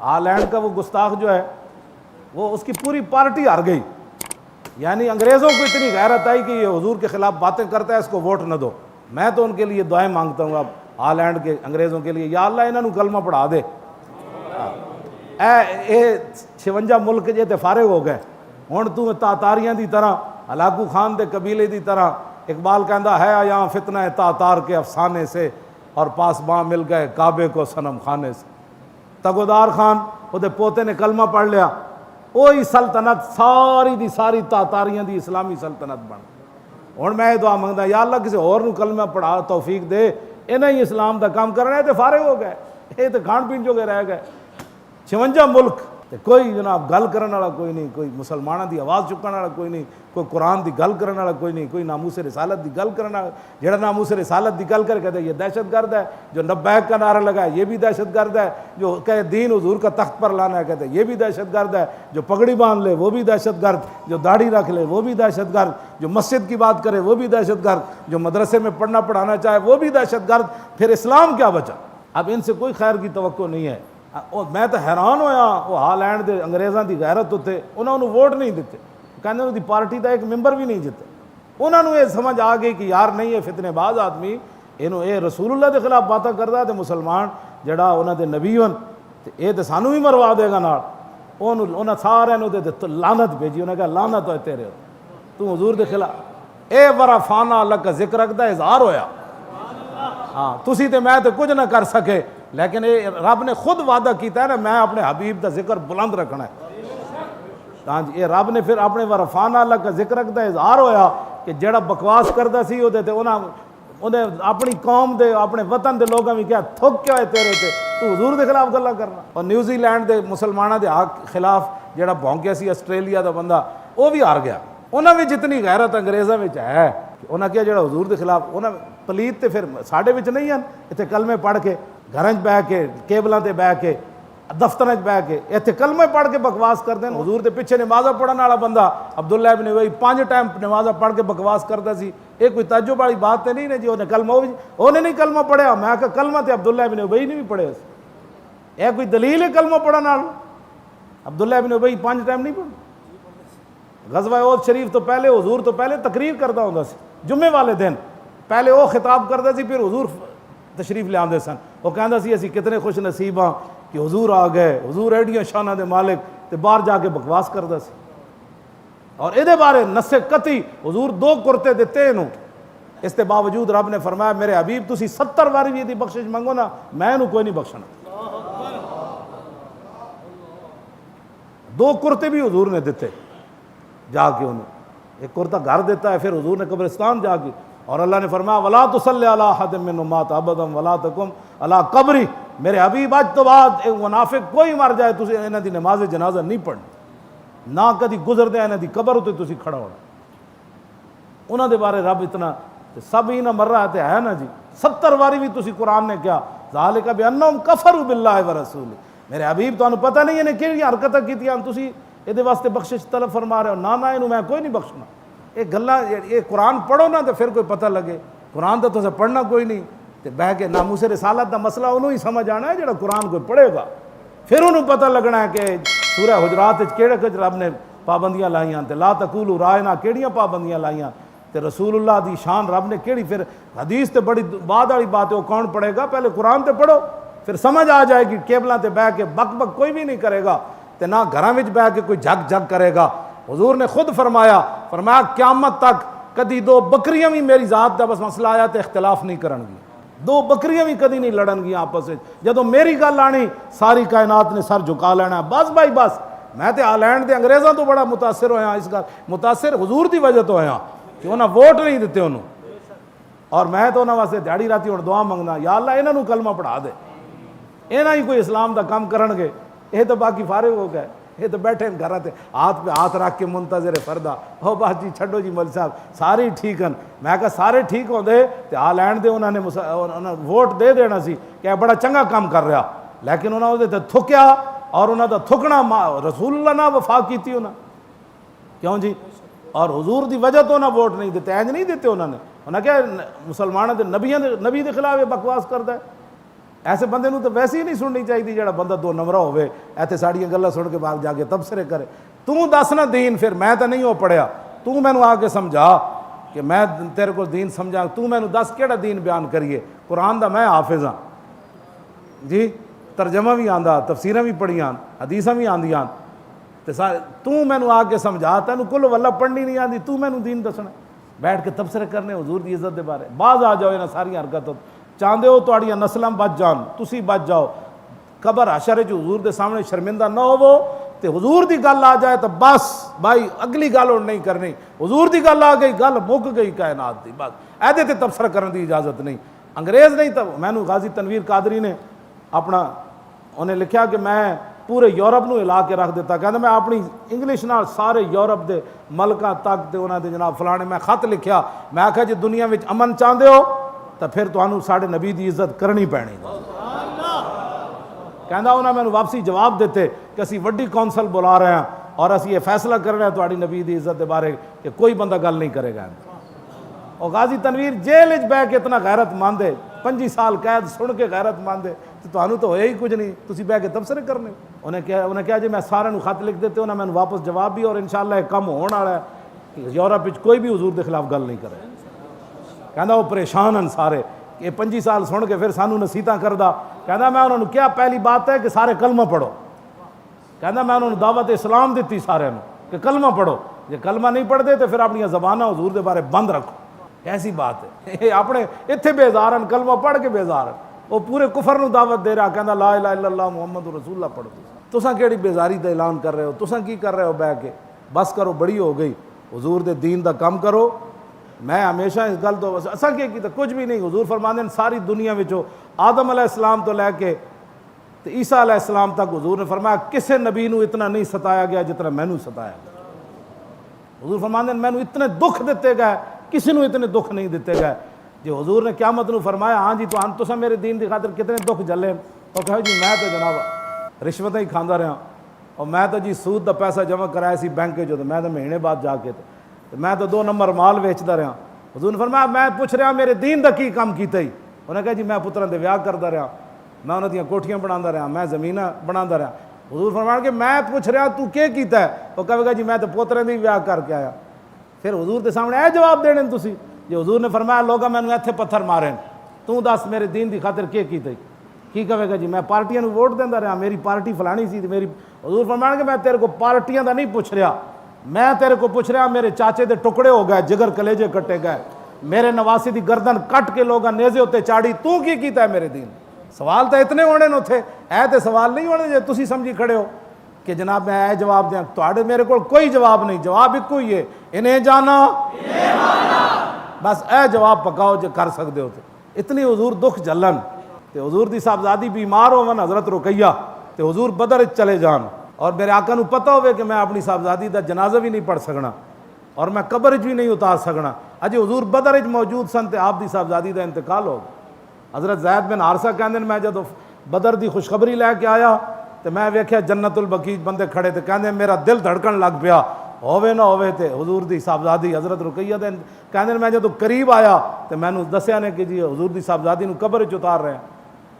आलैंड का वो गुस्ताख जो है वो उसकी पूरी पार्टी हार गई। यानी अंग्रेज़ों को इतनी गैरत आई कि ये हुजूर के ख़िलाफ़ बातें करता है, इसको वोट न दो। मैं तो उनके लिए दुआएं मांगता हूँ अब आलैंड के अंग्रेज़ों के लिए, या अल्लाह इन्होंने कलमा पढ़ा दे। ए 56 मुल्क जे ते फारिग हो गए, हुण तू तातारियां दी तरह, हलाकू खान दे कबीले दी तरह। इकबाल कहता है यहाँ फितना है तातार के अफसाने से, और पासबां मिल गए काबे को सनम खाने से। तगोदार खान उहदे पोते ने कलमा पढ़ लिया, वही सल्तनत सारी दी सारी तातारियां दी इस्लामी सल्तनत बन। हुण मैं दुआ मंगदा या अल्लाह किसी होर नूं कलमा पढ़ा तौफीक दे, इन्हें ही इस्लाम का काम करना है। तो फारिग हो गए, ये तो खाण पीण जोगे रह गए। 56 मुल्क ते कोई जनाब गल करने वाला कोई नहीं, कोई मुसलमानों की आवाज़ चुकने वाला कोई नहीं, कोई कुरान की गल करने वाला कोई नहीं, कोई नामूस रिसालत की गल करने वाला। जेड़ा नामूस रिसालत की गल कर कहते ये दहशत गर्द है, जो लब्बैक का नारा लगा है ये भी दहशत गर्द है, जो कहे दीन हुजूर का तख्त पर लाना है कहते ये भी दहशत गर्द है, जो पगड़ी बांध ले वो भी दहशत गर्द, जो दाढ़ी रख ले वो भी दहशत गर्द, जो मस्जिद की बात करे वो भी दहशत गर्द, जो मदरसे में पढ़ना पढ़ाना चाहे वो भी दहशत गर्द। फिर इस्लाम क्या बचा? अब इनसे कोई खैर की तवक्को नहीं है। मैं तो हैरान होया, वो आलैंड के अंग्रेज़ों की गैरत उत्ते उन्होंने वोट नहीं दिते, कहते उनकी पार्टी का एक मैंबर भी नहीं जिते। उन्होंने ये समझ आ गई कि यार नहीं, ये फितनेबाज आदमी इनू ये रसूलुल्लाह के खिलाफ बातें करता, तो मुसलमान जड़ा उन्होंने नबी हन तो ये तो सानू भी मरवा देगा नाल। उन्होंने सारे लानत भेजी, उन्हें कहा लानत हो तेरे, तू हुजूर के खिलाफ ए वराफाना अल्लाह का जिक्र रखता इजहार होया। हाँ तुसी तो मैं तो कुछ ना कर सके, लेकिन ये रब ने खुद वादा किया है ना, मैं अपने हबीब का जिक्र बुलंद रखना है। हाँ जी, ये रब ने फिर अपने वरफाना अल्लाह का जिक्र रखता इजहार होया कि जेड़ा बकवास करता सी उहदे ते उन्हें अपनी कौम दे अपने वतन के लोगों भी क्या थुक क्या है तेरे ते, तू हुजूर के खिलाफ गल्लां करना। और न्यूजीलैंड के मुसलमानों के हक खिलाफ जेड़ा भौंकिया सी ऑस्ट्रेलिया का बंदा, वो भी हार गया। उन्हें भी जितनी गैरत अंग्रेज़ों में है, उन्हें क्या जो हुजूर के खिलाफ उन्हें पलीत तो फिर साढ़े विच नहीं हैं। इतने कलमे पढ़ के घर बह के केबलों से बह के दफ्तर बह के इतने कलमे पढ़ के बकवास करते हैं। हुजूर के पिछे नमाज़ा पढ़ने वाला बंदा अब्दुल्ला इब्न उबई 5 टाइम नमाज़ा पढ़ के बकवास करता सी। ये कोई ताज्जुब वाली बात तो नहीं है जी उन्हें कलमा उन्हें नहीं कलमा पढ़िया। मैं कहा कलमा तो अब्दुल्ला इब्न उबई ने भी पढ़े, यह कोई दलील है कलमा पढ़ने वाला? अब्दुल्ला इब्न उबई 5 टाइम नहीं पढ़े। गज़वा ओद शरीफ तो पहले हुजूर तो पहले तकरीर करता होंदा सी, जुम्मे वाले दिन पहले वो खिताब करता सी, फिर हुजूर तशरीफ ले आते सन। वो कहता सी असी कितने खुश नसीब हाँ कि हुजूर आ गए, हुजूर एडियां शाना दे मालिक, तो बाहर जाके बकवास करता सी। और ये बारे नस्से कती हुजूर 2 कुर्ते दिते इनू, इसके बावजूद रब ने फरमाया मेरे हबीब तुसी 70 बारी भी यदि बख्शिश मंगो ना मैं इनू कोई नहीं बख्शना। 2 कुर्ते भी हुजूर ने दिते जाके, उन्हें एक कुर्ता घर देता है, फिर हुजूर ने कब्रिस्तान जाके, और अल्लाह ने फरमाया वला तुसल्ली अला अहदिम मिनहुम मात अबदम वला तकुम अला कब्री। मेरे हबीब आज तो बाद एक मुनाफिक कोई मर जाए तुसी इन्हां दी नमाज जनाजा नहीं पढ़नी, ना कभी गुजरदे इन्हां दी कब्र उत्ते तुसी खड़ा होना। उन्हां दे बारे रब इतना सब ही ना मर रहा है ना जी। 70 बारी भी तुसी कुरान ने क्या ज़ालिका बिअन्नहुम कफरू बिल्लाहि व रसूली। मेरे हबीब तुहानू पता नहीं इन्हें किहड़ी हरकतां कीतियां, तुसी इहदे वास्ते बख्शिश तलब फरमा रहे हो। ना ना इनू मैं कोई नहीं बख्शना। ये गल्लां ये कुरान पढ़ो ना तो फिर कोई पता लगे। कुरान तो तुसें पढ़ना कोई नहीं, तो बह के नामूस रिसालत का मसला उन्होंने ही समझ आना है जो कुरान कोई पढ़ेगा, फिर उन्होंने पता लगना है कि सूरह हुजरात केड़े कुछ रब ने पाबंदियां लाइयां, तो ला तकूलू रायना केड़ियां पाबंदियां लाइयां, तो रसूलुल्लाह दी शान रब ने केड़ी। फिर हदीस तो बड़ी बाद वाली बात है, वो कौन पढ़ेगा? पहले कुरान तो पढ़ो, फिर समझ आ जाएगी। केबलों से बह के बक बक कोई भी नहीं करेगा, तो ना घरों में बह के कोई झक झक करेगा। हुजूर ने खुद फरमाया क़यामत तक कदी 2 बकरियां भी मेरी जात का बस मसला आया तो इख्तलाफ नहीं करनगी, 2 बकरियां भी कदी नहीं लड़नगी आपस में। जदों मेरी गल आनी सारी कायनात ने सर झुका लेना। बस भाई बस। मैं तो आलैंड के अंग्रेज़ों तो बड़ा मुतासिर होया, इस गल मुतासिर हुजूर की वजह तो होया कि उन्हें वोट नहीं दिते उन्होंने। और मैं तो उन्होंने वास्ते दिहाड़ी राती हुण दुआ मंगना, या अल्लाह इन्हों कलमा पढ़ा दे, इन्हें ही कोई इस्लाम का काम करनगे। ये तो बाकी फारिग हो गए, ये तो बैठे घर से हाथ पे हाथ रख के मुंतजर फरदा। हो बस जी छड्डो जी मौलवी साहब सारे ठीक हैं। मैं कहा सारे ठीक होंदे तो आलैंड दे उन्होंने वोट दे देना सी कि बड़ा चंगा काम कर रहा, लेकिन उन्होंने तो थुकया और उन्होंने थुकना रसूलुल्लाह ना वफा की थी उन्हें, क्यों जी? और हुजूर की वजह तो उन्हें वोट नहीं दिते, इंज नहीं दिते उन्होंने। उन्हें क्या मुसलमानों के नबी के खिलाफ ये बकवास करता है। ऐसे बंदे नूं तो वैसे ही नहीं सुननी चाहिए जिहड़ा बंदा दो नंबरा होवे, इत्थे साड़ियां गल्लां सुन के बाहर जाके तबसरे करे। तू दस ना दीन, फिर मैं तो नहीं हो पढ़िया, तू मैनू आके समझा कि मैं तेरे को दीन समझा। तू मैनू दस केड़ा दीन बयान करिए। कुरान दा मैं हाफिज हाँ जी, तर्जमा भी आंदा, तफसीरां भी पढ़ियां, हदीसां भी आंदियां, ते सारे तू मैनू आके समझा। तैनू कुल वल्ला पढ़नी नहीं आती, तू मैनू दीन दसना। बैठ के तबसरे करने हुजूर दी इज्जत के बारे। बाज आ जाओ इन्हां सारी हरकतों। चाहते हो तुहाड़ियां नस्लां बच जान, तुसी बच जाओ, कबर हशर च हुजूर दे सामने शर्मिंदा ना होवो, ते हुजूर दी गल आ जाए तो बस भाई अगली गल हुण नहीं करनी। हुजूर दी गल आ गई, गल मुक गई कायनात दी, बस ऐदे ते तबसरा करने की इजाजत नहीं। अंग्रेज़ नहीं तो मैनू गाजी तनवीर कादरी ने अपना उन्हें लिखा कि मैं पूरे यूरोप नूं हिला के रख दिता। कहता मैं अपनी इंग्लिश नाल सारे यूरोप के मलकां तक ते उन्हां दे जनाब फलाने मैं खत लिखा, मैं आख्या जे दुनिया में अमन चाहते हो तो फिर तुहानू साढ़े नबी की इज्जत करनी पैनी। कहता उन्हें मैंने वापसी जवाब देते कि असी वड्डी कौंसल बुला रहे हैं और असी ये फैसला कर रहे हैं तुहाडी नबी की इज्जत के बारे कि कोई बंदा गल नहीं करेगा। और गाजी तनवीर जेल च बह के इतना गैरतमंद है, 25 साल कैद सुन के गैरतमंद है, तो तुहानू तो होया ही कुछ नहीं, तुसी बह के तबसरे करने। उन्हें कहा जी मैं सारे खत लिख देते, उन्हें मैंने वापस जवाब भी, और इंशाअल्लाह एक कम होने वाला है, यूरोप कोई भी हुजूर के खिलाफ गल नहीं करे। कहता वो परेशान हैं सारे कि 25 साल सुन के फिर सानू नसीहतां करदा। कहता मैं उन्होंने क्या पहली बात है कि सारे कलमा पढ़ो। कहता मैं उन्होंने दावत इस्लाम दी सारे कि कलमा पढ़ो, जे कलमा नहीं पढ़ते तो फिर अपनी ज़बाना हुजूर के बारे बंद रखो। ऐसी बात है अपने इत्थे बेजार हैं, कलमा पढ़ के बेजार हैं, वो पूरे कुफर नूं दावत दे रहा। कहता ला इलाहा इल्लल्लाह मुहम्मद रसूलुल्लाह पढ़ दो। तुसां केड़ी बेजारी दा ऐलान कर रहे हो, तुसां की कर रहे हो बह के? बस करो, बड़ी हो गई, हुजूर दे दीन दा काम करो। मैं हमेशा इस गल तो असा के की कुछ भी नहीं। हुजूर फरमाते सारी दुनिया में आदम अलैहिस्सलाम तो लैके तो ईसा अलैहिस्सलाम तक हुजूर ने फरमाया किसी नबी नूं इतना नहीं सताया गया जितना मैनू सताया गया। हुजूर फरमाते मैनू इतने दुख दिते गए, किसी नूं इतने दुख नहीं दिते गए। जो हुजूर ने क़यामत नूं फरमाया हाँ जी तो तुसां मेरे दीन की खातिर कितने दुख झले, तो कहो जी मैं तो जनाब रिश्वत ही खाता रहा, और मैं तो जी सूद का पैसा जमा कराया सी बैंक जो, तो मैं तो महीने बाद जाके तो मैं तो 2 नंबर माल वेचता रहा। हुजूर ने फरमाया मैं पूछ रहा मेरे दीन का की काम किया ही? उन्हें कहा जी मैं पुत्रां दे विआह करता रहा, मैं उन्हां दियां कोठियां बनाता रहा, मैं जमीन बनाता रहा। हुजूर फरमाया कि मैं पूछ रहा तू क्या कीता है? वो कहेगा जी मैं तो पोतरे दी विआह करके आया। फिर हुजूर के सामने यह जवाब देने तुसी जो हुजूर ने फरमाया लोग मैंने इत्थे पत्थर मारे, तू दस मेरे दीन की खातिर क्या कीता की? कहेगा जी मैं पार्टियां वोट देता रहा, मेरी पार्टी फलानी सी मेरी। हुजूर फरमाया कि मैं तेरे को पार्टियां का नहीं पूछ रहा, मैं तेरे को पूछ रहा मेरे चाचे दे टुकड़े हो गए, जिगर कलेजे कटे गए, मेरे नवासी की गर्दन कट के लोग नेजे उत्ते चाड़ी, तू की कीता है मेरे दीन? सवाल तो इतने होने न उथे, ऐ तो सवाल नहीं होने जो तुसी समझी खड़े हो कि जनाब मैं ए जवाब दें। तो मेरे को कोई जवाब नहीं, जवाब एक ही है, इन्हें जाना बस ए जवाब पकाओ जो कर सकते हो। इतनी हुजूर दुख झलन तो हुजूर की साहबजादी बीमार होवन हज़रत रुकैया तो हुजूर बदर चले जान, और मेरे आका नूं पता होवे कि मैं अपनी साहबजादी का जनाजा भी नहीं पढ़ सकना और मैं कबर भी नहीं उतार सकना। अजे हुजूर बदर मौजूद सन तो आपकी साहबजादी का इंतकाल हो गया। हज़रत ज़ैद बिन हारिसा कहते मैं जो बदर की खुशखबरी लैके आया तो मैं वेख्या जन्नतुल बकी बंदे खड़े तो कहते मेरा दिल धड़कन लग पिया, होवे ना होवे तो हुजूर की साहबजादी हज़रत रुकैया दे। कहते मैं जो करीब आया तो मैनू दसिया ने कि जी हुजूर की साहबजादी नूं कबर च उतार रहे हैं।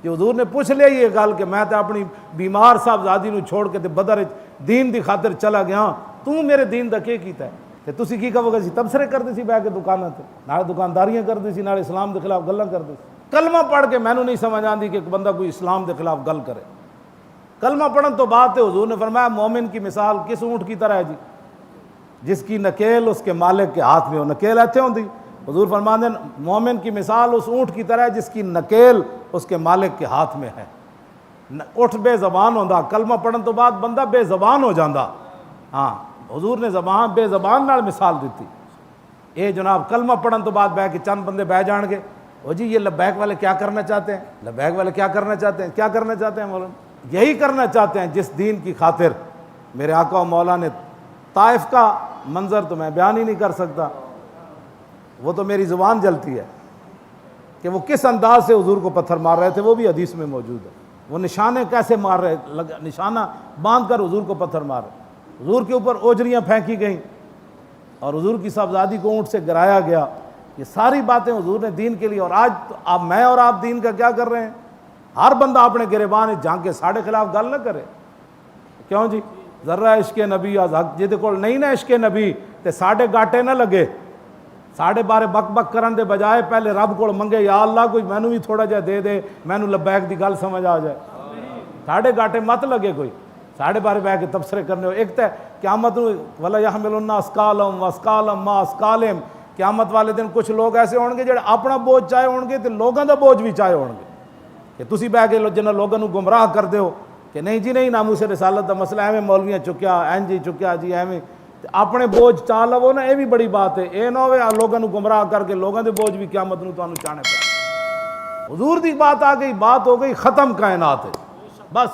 जी हुजूर ने पूछ लिया ये गल कि मैं तो अपनी बीमार साहबजादी नूं छोड़ के बदर दीन की खातिर चला गया, तू मेरे दीन का क्या कीता है? तो तुसी की कहोगे सी तबसरे करते सी बह के दुकानों से, नाले दुकानदारियां करते सी, नाले इस्लाम के खिलाफ गल्लां करते सी। कलमा पढ़ के मैनू नहीं समझ आती कि एक बंदा कोई इस्लाम के खिलाफ गल करे। कलमा पढ़न तो बाद तो हुजूर ने फरमाया मोमिन की मिसाल किस ऊँट की तरह है जी, जिसकी नकेल उसके मालिक के हाथ में हो। नकेल इत्थे होंदी, हुजूर फरमाते हैं मोमिन की मिसाल उस ऊँट की तरह है जिसकी नकेल उसके मालिक के हाथ में है। उठ बेज़बान होंदा, कलमा पढ़न तो बाद बंदा बेज़बान हो जाता। हाँ हुजूर ने जबान बेज़बान नाल मिसाल दी। ये जनाब कलमा पढ़न तो बाद बह के चंद बंदे बह जाएंगे, ओ जी ये लब्बैक वाले क्या करना चाहते हैं, लब्बैक वाले क्या करना चाहते हैं, क्या करना चाहते हैं मौलाना? यही करना चाहते हैं जिस दीन की खातिर मेरे आका और मौला ने ताइफ का मंजर तो मैं बयान ही नहीं कर सकता, वो तो मेरी ज़ुबान जलती है कि वो किस अंदाज से हुजूर को पत्थर मार रहे थे, वो भी हदीस में मौजूद है। वो निशाने कैसे मार रहे, निशाना बांध कर हुजूर को पत्थर मार रहे, हुजूर के ऊपर ओजरियाँ फेंकी गईं और हुजूर की साहबजादी को ऊँट से गिराया गया। ये सारी बातें हुजूर ने दीन के लिए, और आज तो आप मैं और आप दीन का क्या कर रहे हैं? हर बंदा अपने गिरबान झांके साढ़े खिलाफ गल ना करे। क्यों जी? जरा इश्के नबी अज हक जिहदे कोल नहीं ना इश्के नबी ते साढ़े गाटे ना लगे, साढ़े बारे बक बक करन दे बजाए पहले रब कोल मंगे, या अल्लाह कोई मैनू भी थोड़ा जिहा दे दे, मैनू लब्बैक दी गल समझ आ जाए। साढ़े गाटे मत लगे कोई साढ़े बारे बह के तबसरे करने हो। एक तो क़यामत वला यहमिलुन्ना अस्कालम वस्कालम मा अस्कालिम, क़यामत वाले दिन कुछ लोग ऐसे होंगे जो अपना बोझ चाहे होंगे तो लोगों का बोझ भी चाहे होंगे कि तुसी बह के जिन्हें लोगों को गुमराह कर दो कि नहीं जी नहीं नामूस रिसालत का मसला एवं मौलवियाँ चुक्या एन जी चुक्या जी एवं अपने बोझ चा लवो ना, ये भी बड़ी बात है। ये ना हो लोगों को गुमराह करके लोगों के बोझ भी क़यामत नूं तुहानूं चाहने पे। हुजूर दी बात आ गई, बात हो गई ख़त्म कायनात है बस।